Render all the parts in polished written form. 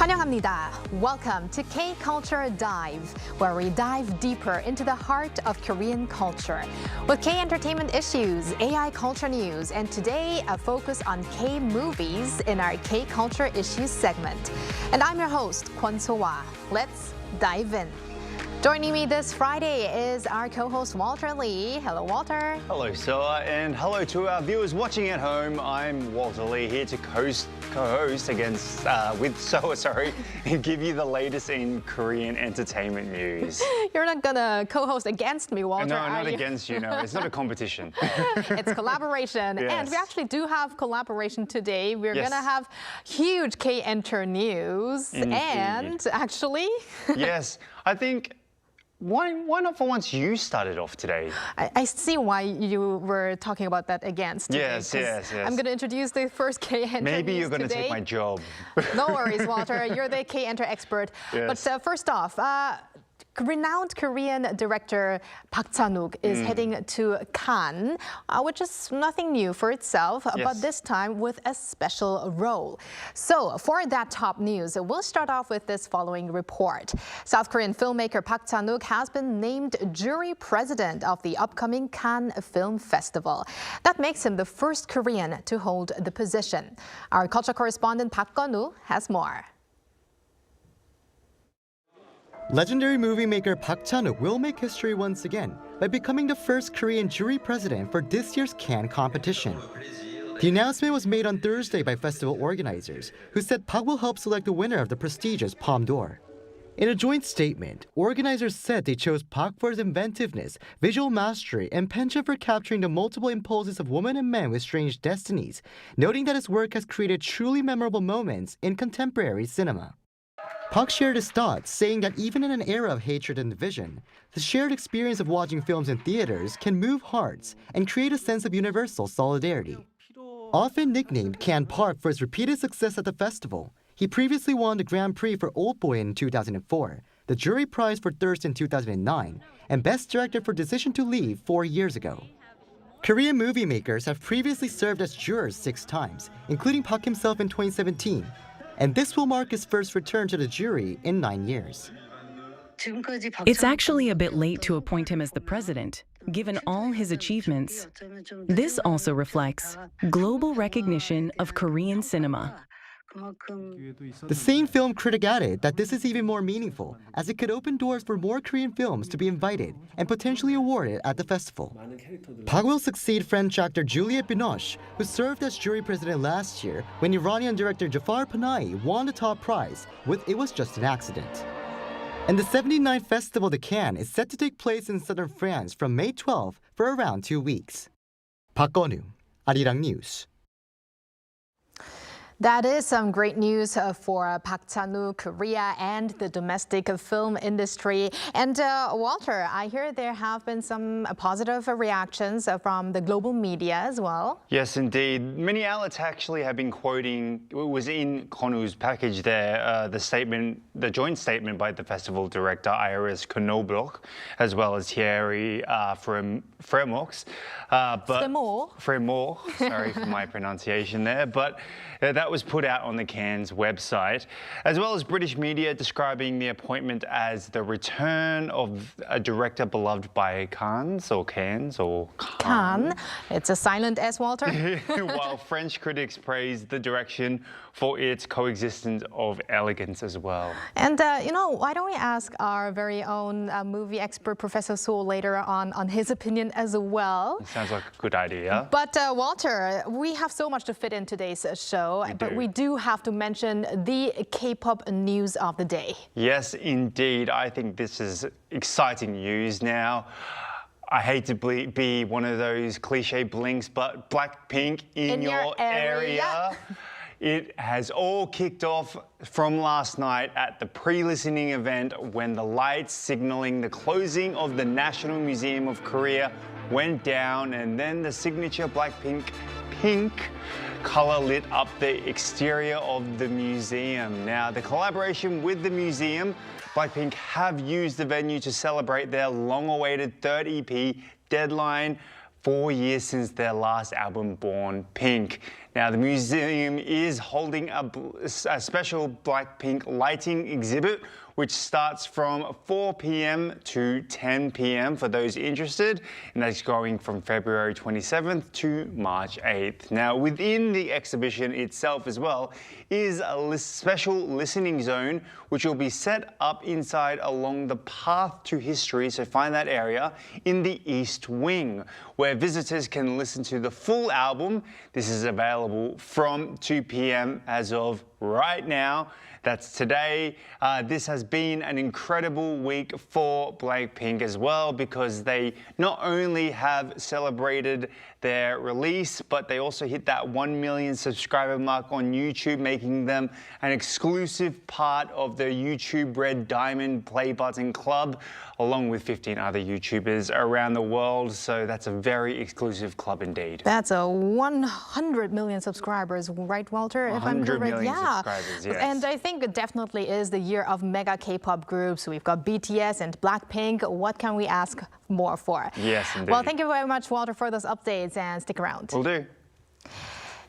환영합니다. Welcome to K-Culture Dive, where we dive deeper into the heart of Korean culture. With K-entertainment issues, AI culture news, and today a focus on K-movies in our K-Culture Issues segment. And I'm your host, Kwon So-wa. Let's dive in. Joining me this Friday is our co-host Walter Lee. Hello, Walter. Hello, Soa, and hello to our viewers watching at home. I'm Walter Lee here to co-host with Soa, and give you the latest in Korean entertainment news. You're not gonna co-host against me, Walter, No, are not you? against you, no. It's not a competition. It's collaboration. Yes. And we actually do have collaboration today. We're Yes. gonna have huge K-Enter news. Indeed. And actually... Yes, I think... Why not for once you started off today? I see why you were talking about that against today, Yes, 'cause yes. I'm going to introduce the first K-Enter Maybe news you're going to today. take my job. No worries, Walter. You're the K-Enter expert. Yes. But first off, renowned Korean director Park Chan-wook is heading to Cannes, which is nothing new for itself, but this time with a special role. So for that top news, we'll start off with this following report. South Korean filmmaker Park Chan-wook has been named jury president of the upcoming Cannes Film Festival. That makes him the first Korean to hold the position. Our culture correspondent Park Gun-woo has more. Legendary movie maker Park Chan-wook will make history once again by becoming the first Korean jury president for this year's Cannes competition. The announcement was made on Thursday by festival organizers, who said Park will help select the winner of the prestigious Palme d'Or. In a joint statement, organizers said they chose Park for his inventiveness, visual mastery, and penchant for capturing the multiple impulses of women and men with strange destinies, noting that his work has created truly memorable moments in contemporary cinema. Park shared his thoughts, saying that even in an era of hatred and division, the shared experience of watching films in theaters can move hearts and create a sense of universal solidarity. Often nicknamed Cannes Park for his repeated success at the festival, he previously won the Grand Prix for Old Boy in 2004, the Jury Prize for Thirst in 2009, and Best Director for Decision to Leave 4 years ago. Korean movie makers have previously served as jurors 6 times, including Park himself in 2017, and this will mark his first return to the jury in 9 years. It's actually a bit late to appoint him as the president, given all his achievements. This also reflects global recognition of Korean cinema. The same film critic added that this is even more meaningful, as it could open doors for more Korean films to be invited and potentially awarded at the festival. Park will succeed French actor Juliette Binoche, who served as jury president last year when Iranian director Jafar Panahi won the top prize with It Was Just an Accident. And the 79th Festival de Cannes is set to take place in southern France from May 12 for around 2 weeks. Park Gun-woo, Arirang News. That is some great news for Park Chan-wook, Korea, and the domestic film industry. And Walter, I hear there have been some positive reactions from the global media as well. Yes, indeed. Many outlets actually have been quoting, it was in Kwon-woo's package there, the joint statement by the festival director Iris Knobloch, as well as Thierry Fremaux. Fremaux, sorry for my pronunciation there. But that was put out on the Cannes website, as well as British media describing the appointment as the return of a director beloved by Cannes. Cannes. It's a silent S, Walter. While French critics praised the direction for its coexistence of elegance as well. And, why don't we ask our very own movie expert, Professor So, later on his opinion as well. Sounds like a good idea. But, Walter, we have so much to fit in today's show, but we do have to mention the K-pop news of the day. Yes, indeed. I think this is exciting news now. I hate to be one of those cliche blinks, but BLACKPINK in your area. It has all kicked off from last night at the pre-listening event when the lights signaling the closing of the National Museum of Korea went down, and then the signature BLACKPINK pink color lit up the exterior of the museum. Now, the collaboration with the museum, BLACKPINK have used the venue to celebrate their long-awaited third EP, Deadline, 4 years since their last album, Born Pink. Now, the museum is holding a special BLACKPINK lighting exhibit, which starts from 4 p.m. to 10 p.m. for those interested, and that's going from February 27th to March 8th. Now, within the exhibition itself as well is a special listening zone, which will be set up inside along the path to history, so find that area, in the East Wing, where visitors can listen to the full album. This is available from 2 p.m. as of right now. That's today. This has been an incredible week for BLACKPINK as well, because they not only have celebrated their release, but they also hit that 1 million subscriber mark on YouTube, making them an exclusive part of the YouTube Red Diamond Play Button Club, along with 15 other YouTubers around the world. So that's a very exclusive club indeed. That's a 100 million subscribers, right, Walter? If I'm correct. 100 million subscribers, yes. And I think it definitely is the year of mega K-pop groups. We've got BTS and BLACKPINK. What can we ask more for? Yes, indeed. Well, thank you very much, Walter, for those updates, and stick around. Will do.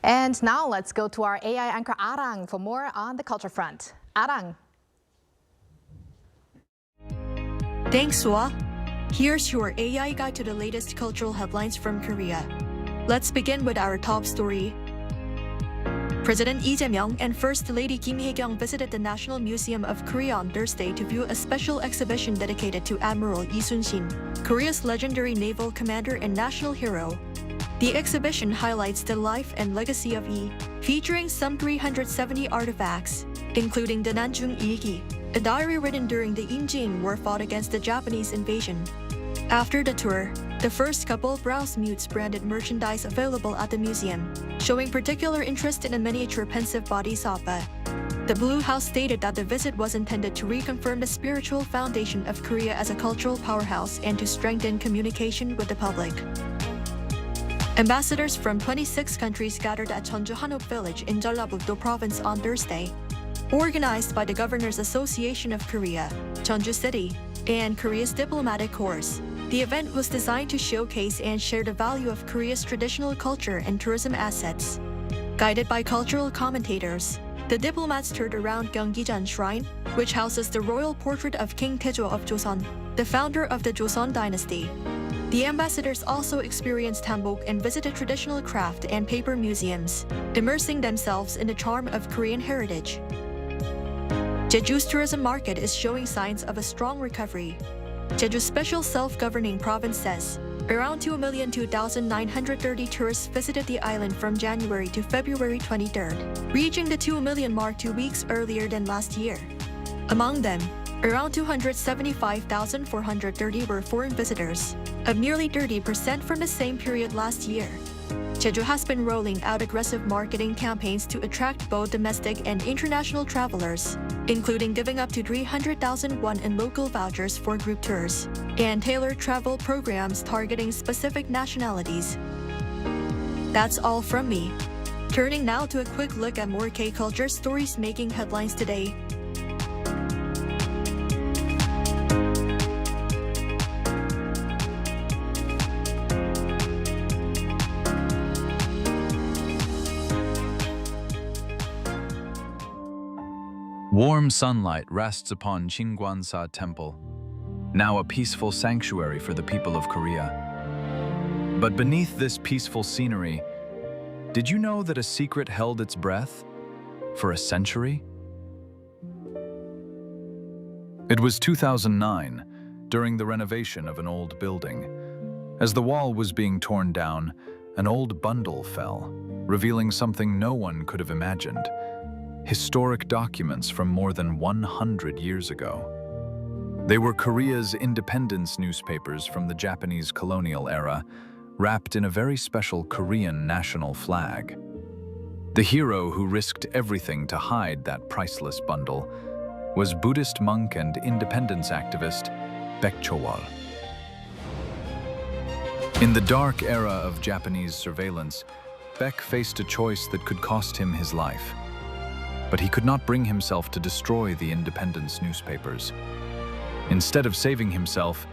And now let's go to our AI anchor Arirang for more on the culture front. Arirang. Thanks, Sua. Here's your AI guide to the latest cultural headlines from Korea. Let's begin with our top story. President Lee Jae-myung and First Lady Kim Hae-kyung visited the National Museum of Korea on Thursday to view a special exhibition dedicated to Admiral Lee Sun-shin, Korea's legendary naval commander and national hero. The exhibition highlights the life and legacy of Lee, featuring some 370 artifacts, including the Nanjung Ilgi, a diary written during the Imjin War fought against the Japanese invasion. After the tour, the first couple browsed Mute's branded merchandise available at the museum, showing particular interest in a miniature pensive bodhisattva. The Blue House stated that the visit was intended to reconfirm the spiritual foundation of Korea as a cultural powerhouse and to strengthen communication with the public. Ambassadors from 26 countries gathered at Jeonju Hanok Village in Jeollabuk-do Province on Thursday. Organized by the Governors Association of Korea, Jeonju City, and Korea's Diplomatic Corps, the event was designed to showcase and share the value of Korea's traditional culture and tourism assets. Guided by cultural commentators, the diplomats toured around Gyeonggijeon Shrine, which houses the royal portrait of King Taejo of Joseon, the founder of the Joseon dynasty. The ambassadors also experienced hanbok and visited traditional craft and paper museums, immersing themselves in the charm of Korean heritage. Jeju's tourism market is showing signs of a strong recovery. Jeju's special self-governing province says around 2,002,930 tourists visited the island from January to February 23rd, reaching the 2 million mark 2 weeks earlier than last year. Among them, around 275,430 were foreign visitors, up nearly 30% from the same period last year. Jeju has been rolling out aggressive marketing campaigns to attract both domestic and international travelers, including giving up to 300,000 won in local vouchers for group tours, and tailored travel programs targeting specific nationalities. That's all from me. Turning now to a quick look at more K-culture stories making headlines today. Warm sunlight rests upon Jingwansa Temple, now a peaceful sanctuary for the people of Korea. But beneath this peaceful scenery, did you know that a secret held its breath for a century? It was 2009, during the renovation of an old building. As the wall was being torn down, an old bundle fell, revealing something no one could have imagined. Historic documents from more than 100 years ago. They were Korea's independence newspapers from the Japanese colonial era, wrapped in a very special Korean national flag. The hero who risked everything to hide that priceless bundle was Buddhist monk and independence activist Baek Chowol. In the dark era of Japanese surveillance, Baek faced a choice that could cost him his life. But he could not bring himself to destroy the independence newspapers. Instead of saving himself,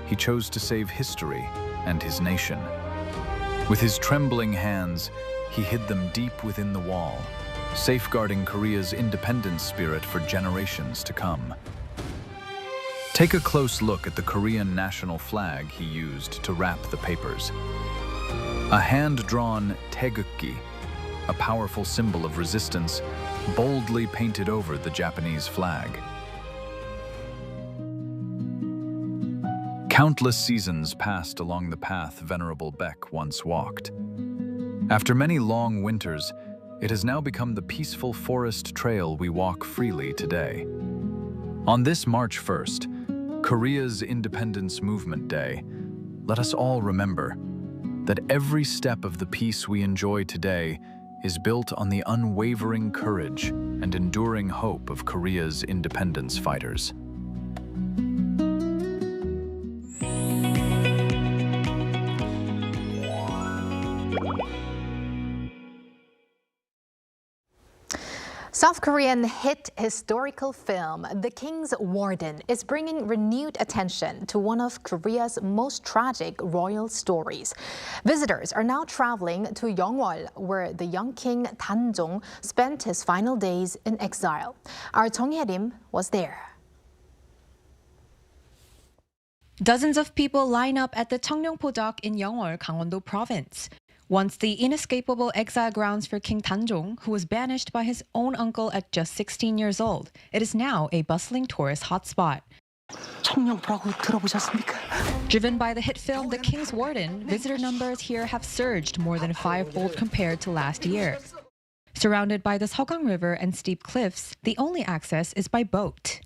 he chose to save history and his nation. With his trembling hands, he hid them deep within the wall, safeguarding Korea's independence spirit for generations to come. Take a close look at the Korean national flag he used to wrap the papers. A hand-drawn Taegeukgi, a powerful symbol of resistance, boldly painted over the Japanese flag. Countless seasons passed along the path Venerable Baek once walked. After many long winters, it has now become the peaceful forest trail we walk freely today. On this March 1st, Korea's Independence Movement Day, let us all remember that every step of the peace we enjoy today is built on the unwavering courage and enduring hope of Korea's independence fighters. South Korean hit historical film The King's Warden is bringing renewed attention to one of Korea's most tragic royal stories. Visitors are now traveling to Yeongwol, where the young king Danjong spent his final days in exile. Our Jong Hye-rim was there. Dozens of people line up at the Cheongnyeongpo dock in Yeongwol, Gangwon-do Province. Once the inescapable exile grounds for King Danjong, who was banished by his own uncle at just 16 years old, it is now a bustling tourist hotspot. Driven by the hit film The King's Warden, visitor numbers here have surged more than fivefold compared to last year. Surrounded by the Seogang River and steep cliffs, the only access is by boat.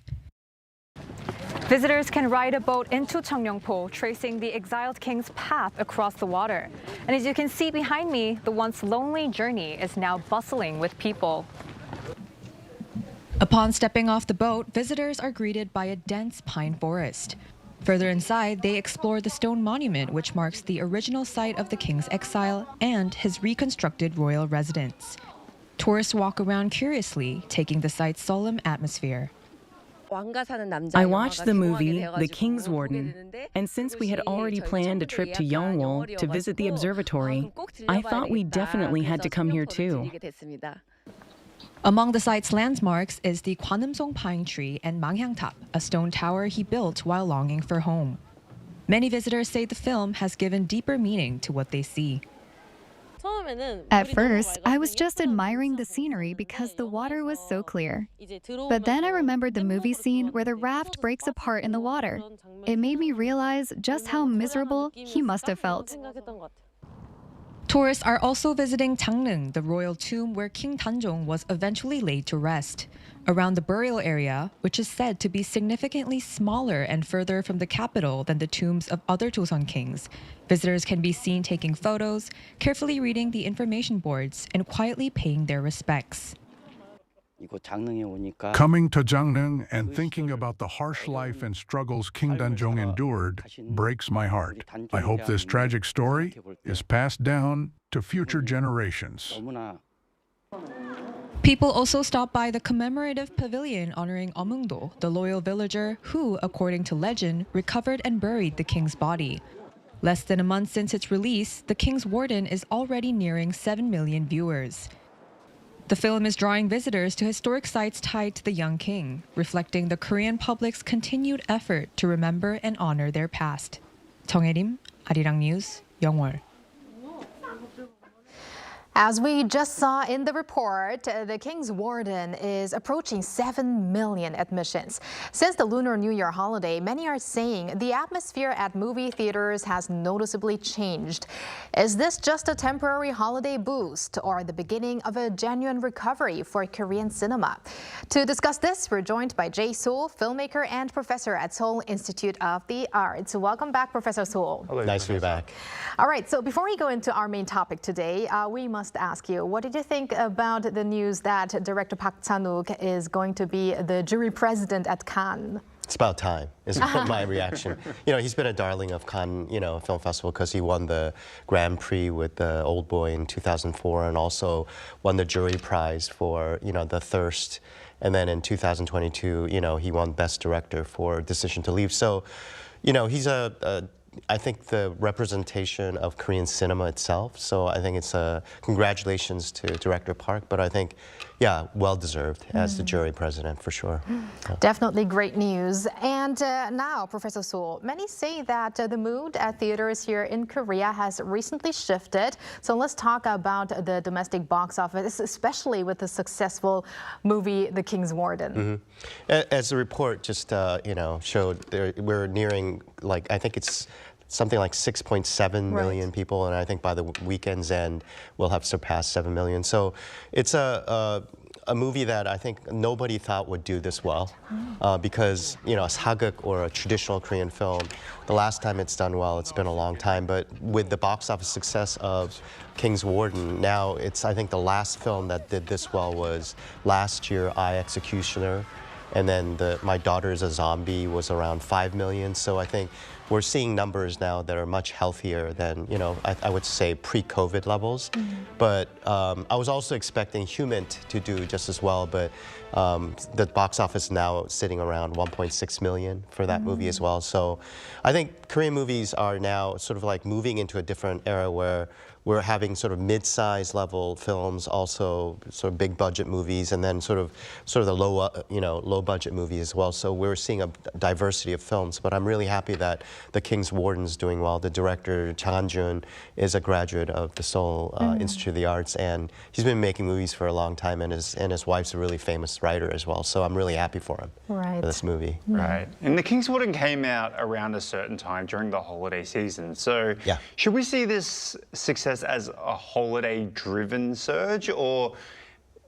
Visitors can ride a boat into Cheongnyeongpo, tracing the exiled king's path across the water. And as you can see behind me, the once lonely journey is now bustling with people. Upon stepping off the boat, visitors are greeted by a dense pine forest. Further inside, they explore the stone monument which marks the original site of the king's exile and his reconstructed royal residence. Tourists walk around curiously, taking the site's solemn atmosphere. I watched the movie The King's Warden, and since we had already planned a trip to Yeongwol to visit the observatory, I thought we definitely had to come here too. Among the site's landmarks is the Gwanumsong pine tree and Manghyangtap, a stone tower he built while longing for home. Many visitors say the film has given deeper meaning to what they see. At first, I was just admiring the scenery because the water was so clear. But then I remembered the movie scene where the raft breaks apart in the water. It made me realize just how miserable he must have felt. Tourists are also visiting Jangneung, the royal tomb where King Danjong was eventually laid to rest. Around the burial area, which is said to be significantly smaller and further from the capital than the tombs of other Joseon kings, visitors can be seen taking photos, carefully reading the information boards, and quietly paying their respects. Coming to Jangneung and thinking about the harsh life and struggles King Danjong endured breaks my heart. I hope this tragic story is passed down to future generations. People also stop by the commemorative pavilion honoring Amungdo, the loyal villager who, according to legend, recovered and buried the king's body. Less than a month since its release, The King's Warden is already nearing 7 million viewers. The film is drawing visitors to historic sites tied to the young king, reflecting the Korean public's continued effort to remember and honor their past. Jong Hye-rim, Arirang News, Yeongwol. As we just saw in the report, the King's Warden is approaching 7 million admissions. Since the Lunar New Year holiday, many are saying the atmosphere at movie theaters has noticeably changed. Is this just a temporary holiday boost or the beginning of a genuine recovery for Korean cinema? To discuss this, we're joined by Jae Sool, filmmaker and professor at Seoul Institute of the Arts. Welcome back, Professor Sool. Hello, nice to be back. All right, so before we go into our main topic today, we must ask you, what did you think about the news that director Park Chan-wook is going to be the jury president at Cannes? It's about time, is my reaction. You know, he's been a darling of Cannes, Film Festival because he won the Grand Prix with the Old Boy in 2004 and also won the jury prize for, The Thirst. And then in 2022, he won Best Director for Decision to Leave. So, he's a I think the representation of Korean cinema itself. So I think it's congratulations to Director Park, but I think, yeah, well-deserved as the jury president, for sure. Yeah. Definitely great news. And now, Professor Seo, many say that the mood at theaters here in Korea has recently shifted. So let's talk about the domestic box office, especially with the successful movie, The King's Warden. As the report just showed, we're nearing, like, I think it's something like 6.7 million people, and I think by the weekend's end, we'll have surpassed 7 million. So it's a movie that I think nobody thought would do this well, because, a sageuk or a traditional Korean film, the last time it's done well, it's been a long time, but with the box office success of King's Warden, now it's, I think the last film that did this well was last year, I, Executioner, and then My Daughter is a Zombie was around 5 million. So I think we're seeing numbers now that are much healthier than, I would say pre-COVID levels. But I was also expecting Human to do just as well, but the box office now sitting around 1.6 million for that movie as well. So I think Korean movies are now sort of like moving into a different era where we're having sort of mid-size level films, also sort of big budget movies, and then sort of the low budget movies as well. So we're seeing a diversity of films. But I'm really happy that The King's Warden's doing well. The director Chang Han-jun is a graduate of the Seoul Institute of the Arts, and he's been making movies for a long time. And his wife's a really famous writer as well. So I'm really happy for him for this movie. Right. And The King's Warden came out around a certain time during the holiday season. So should we see this success as a holiday-driven surge, or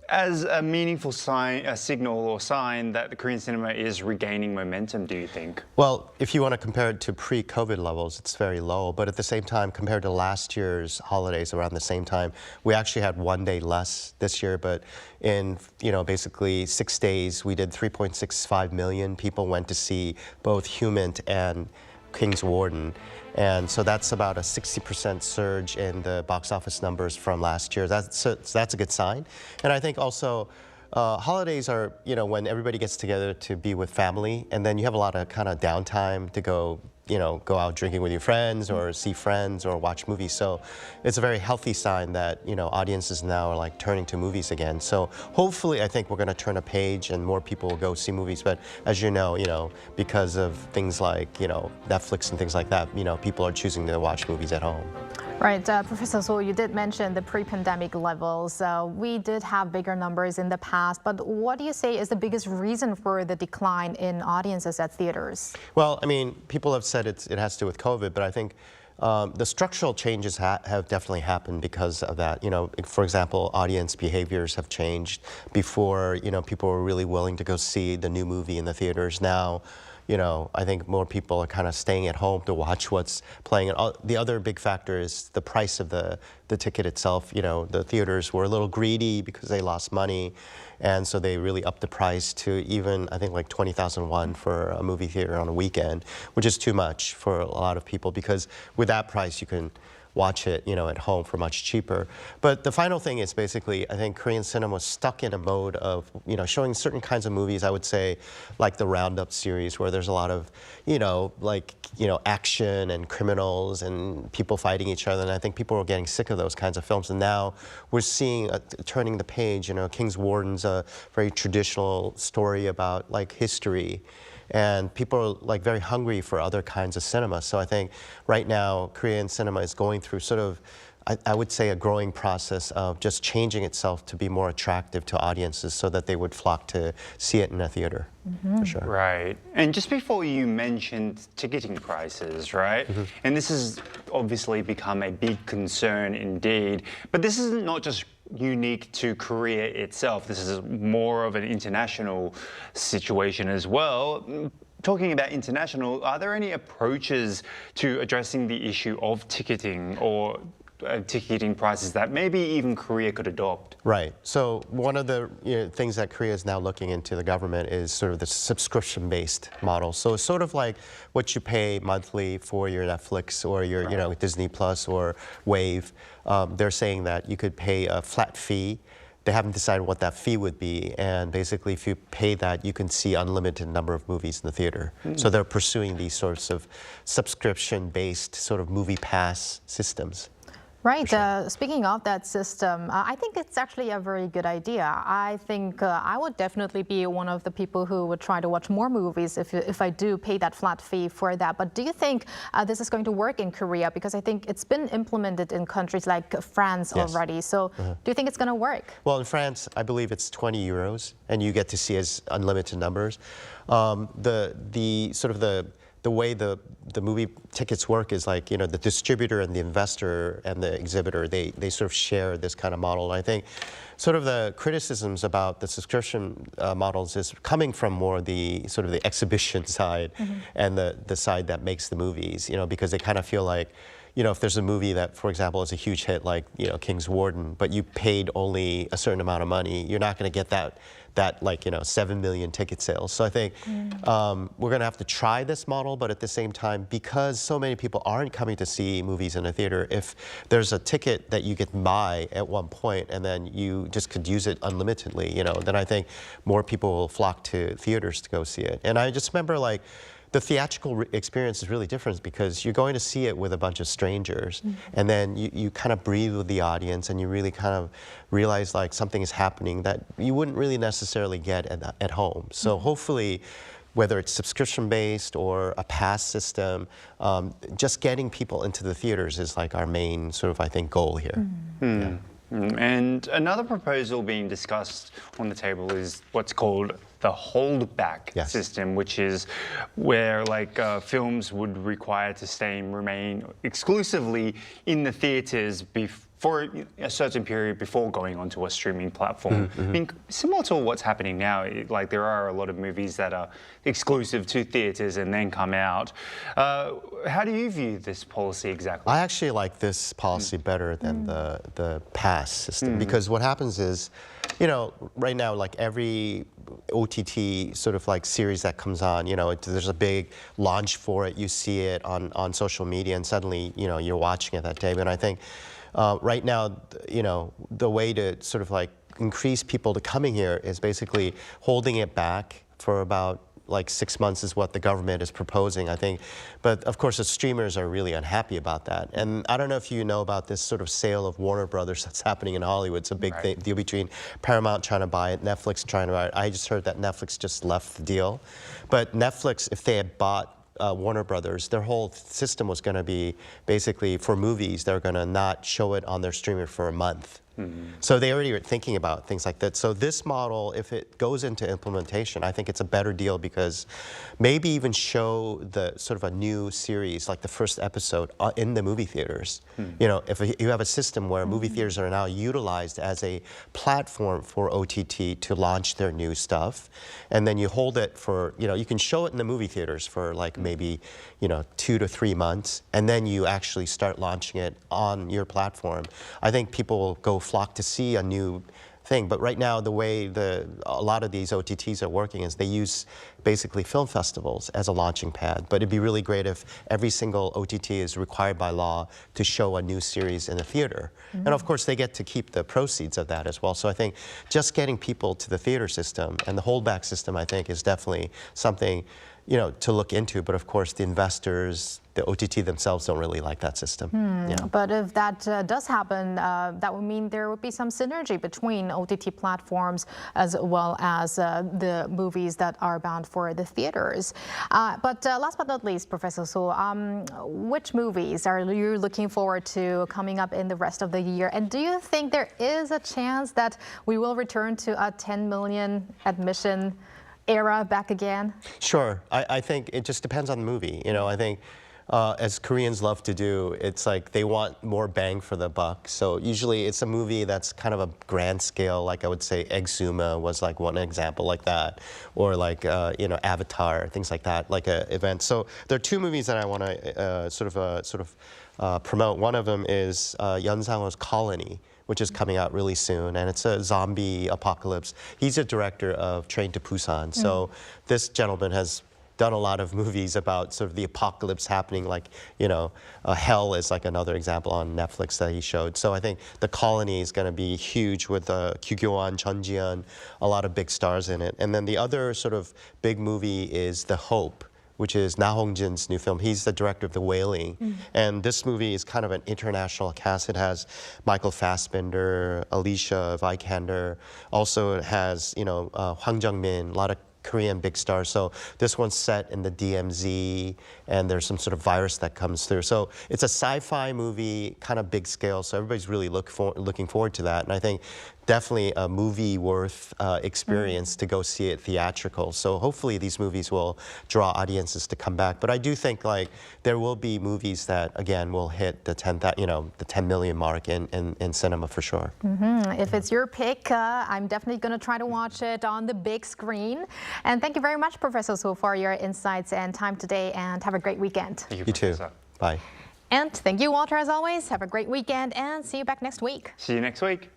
as a meaningful signal or sign that the Korean cinema is regaining momentum, do you think? Well, if you want to compare it to pre-COVID levels, it's very low. But at the same time, compared to last year's holidays around the same time, we actually had one day less this year. But in, basically 6 days, we did 3.65 million people went to see both Human and King's Warden. And so that's about a 60% surge in the box office numbers from last year. That's a good sign. And I think also holidays are, when everybody gets together to be with family, and then you have a lot of kind of downtime to go out drinking with your friends or see friends or watch movies. So it's a very healthy sign that, audiences now are like turning to movies again. So hopefully I think we're going to turn a page and more people will go see movies. But as you know, because of things like, Netflix and things like that, people are choosing to watch movies at home. Right, Professor Seo, you did mention the pre-pandemic levels. We did have bigger numbers in the past, but what do you say is the biggest reason for the decline in audiences at theaters? Well, I mean, people have said it has to do with COVID, but I think the structural changes have definitely happened because of that. For example, audience behaviors have changed. Before, people were really willing to go see the new movie in the theaters. Now, I think more people are kind of staying at home to watch what's playing. And the other big factor is the price of the ticket itself. The theaters were a little greedy because they lost money, and so they really upped the price to even, I think, like 20,000 won for a movie theater on a weekend, which is too much for a lot of people, because with that price you can watch it, at home for much cheaper. But the final thing is basically, I think Korean cinema was stuck in a mode of, showing certain kinds of movies, I would say, like the Roundup series, where there's a lot of, action and criminals and people fighting each other. And I think people were getting sick of those kinds of films. And now we're seeing, turning the page, King's Warden's a very traditional story about, like, history. And people are, like, very hungry for other kinds of cinema. So I think right now Korean cinema is going through sort of, I would say, a growing process of just changing itself to be more attractive to audiences so that they would flock to see it in a theater, for sure. Right. And just before, you mentioned ticketing prices, right? And this has obviously become a big concern indeed. But this is not just unique to Korea itself. This is more of an international situation as well. Talking about international, are there any approaches to addressing the issue of ticketing or ticketing prices that maybe even Korea could adopt? Right. So one of the things that Korea is now looking into, the government, is sort of the subscription-based model. So it's sort of like what you pay monthly for your Netflix or your Disney Plus or Wave. They're saying that you could pay a flat fee they haven't decided what that fee would be. And basically, if you pay that, you can see unlimited number of movies in the theater. So they're pursuing these sorts of subscription-based sort of movie pass systems. Right. Speaking of that system, I think it's actually a very good idea. I think I would definitely be one of the people who would try to watch more movies if I do pay that flat fee for that. But do you think this is going to work in Korea? Because I think it's been implemented in countries like France already. So do you think it's going to work? Well, in France, I believe it's 20 euros, and you get to see as unlimited numbers. The way the movie tickets work is like, you know, the distributor and the investor and the exhibitor, they sort of share this kind of model. And I think sort of the criticisms about the subscription models is coming from more the sort of the exhibition side and the side that makes the movies, you know, because they kind of feel like, you know, if there's a movie that, for example, is a huge hit like, you know, King's Warden, but you paid only a certain amount of money, you're not going to get that like, you know, 7 million ticket sales. So I think we're going to have to try this model, but at the same time, because so many people aren't coming to see movies in a theater, if there's a ticket that you can buy at one point and then you just could use it unlimitedly, you know, then I think more people will flock to theaters to go see it. And I just remember, like, the theatrical experience is really different because you're going to see it with a bunch of strangers, and then you kind of breathe with the audience, and you really kind of realize like something is happening that you wouldn't really necessarily get at home. So hopefully, whether it's subscription-based or a pass system, just getting people into the theaters is like our main sort of, I think, goal here. Yeah. And another proposal being discussed on the table is what's called the holdback system, which is where like films would require to remain exclusively in the theaters for a certain period before going onto a streaming platform. I mean, similar to what's happening now, like there are a lot of movies that are exclusive to theaters and then come out. How do you view this policy exactly? I actually like this policy better than the pass system, because what happens is, you know, right now, like every OTT sort of like series that comes on, you know, there's a big launch for it, you see it on social media, and suddenly, you know, you're watching it that day. But I think right now, you know, the way to sort of like increase people to coming here is basically holding it back for about like 6 months is what the government is proposing, I think. But of course, the streamers are really unhappy about that. And I don't know if you know about this sort of sale of Warner Brothers that's happening in Hollywood. It's a big deal between Paramount trying to buy it, Netflix trying to buy it. I just heard that Netflix just left the deal. But Netflix, if they had bought Warner Brothers, their whole system was going to be basically for movies, they're going to not show it on their streamer for a month. So they already were thinking about things like that. So this model, if it goes into implementation, I think it's a better deal because maybe even show the sort of a new series, like the first episode, in the movie theaters. You know, if you have a system where movie theaters are now utilized as a platform for OTT to launch their new stuff, and then you hold it for, you know, you can show it in the movie theaters for like maybe, you know, 2 to 3 months, and then you actually start launching it on your platform. I think people will go flock to see a new thing. But right now, the way a lot of these OTTs are working is they use basically film festivals as a launching pad. But it'd be really great if every single OTT is required by law to show a new series in a theater. And of course, they get to keep the proceeds of that as well. So I think just getting people to the theater system and the holdback system, I think, is definitely something, you know, to look into. But of course, the investors, the OTT themselves don't really like that system. But if that does happen, that would mean there would be some synergy between OTT platforms as well as the movies that are bound for the theaters. But last but not least, Professor So, which movies are you looking forward to coming up in the rest of the year? And do you think there is a chance that we will return to a 10 million admission era back again? Sure. I think it just depends on the movie. You know, I think as Koreans love to do, it's like they want more bang for the buck. So usually it's a movie that's kind of a grand scale, like I would say Exuma was like one example like that, or like, you know, Avatar, things like that, like an event. So there are 2 movies that I want to sort of promote. One of them is Yeon Sang-ho's Colony, which is coming out really soon, and it's a zombie apocalypse. He's a director of Train to Busan, so this gentleman has done a lot of movies about sort of the apocalypse happening, like, Hell is like another example on Netflix that he showed. So I think The Colony is going to be huge with Kyu-gyo-an, Chun Ji-yeon, a lot of big stars in it. And then the other sort of big movie is The Hope, which is Na Hong-jin's new film. He's the director of The Wailing. And this movie is kind of an international cast. It has Michael Fassbender, Alicia Vikander. Also, it has, Hwang Jung-min, a lot of Korean big stars. So this one's set in the DMZ, and there's some sort of virus that comes through. So it's a sci-fi movie, kind of big scale. So everybody's really looking forward to that. And I think definitely a movie worth experience to go see it theatrical. So hopefully these movies will draw audiences to come back. But I do think there will be movies that again will hit the 10 million mark in cinema for sure. If it's your pick, I'm definitely going to try to watch it on the big screen. And thank you very much, Professor So, for your insights and time today. And have a great weekend. Thank you, You too. Professor. Bye. And thank you, Walter, as always. Have a great weekend and see you back next week. See you next week.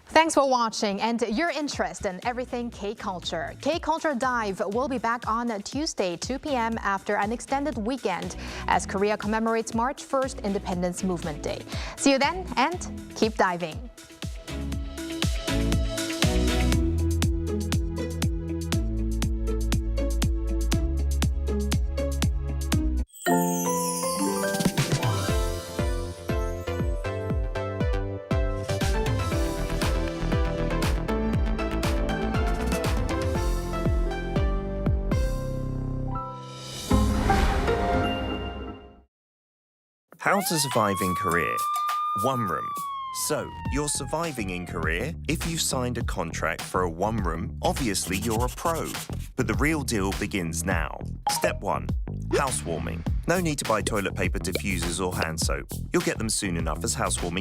Thanks for watching and your interest in everything K-Culture. K-Culture Dive will be back on Tuesday, 2 p.m. after an extended weekend as Korea commemorates March 1st Independence Movement Day. See you then and keep diving. How to survive in Korea. One room. So, you're surviving in Korea if you've signed a contract for a one room. Obviously, you're a pro. But the real deal begins now. Step 1. Housewarming. No need to buy toilet paper, diffusers or hand soap. You'll get them soon enough as housewarming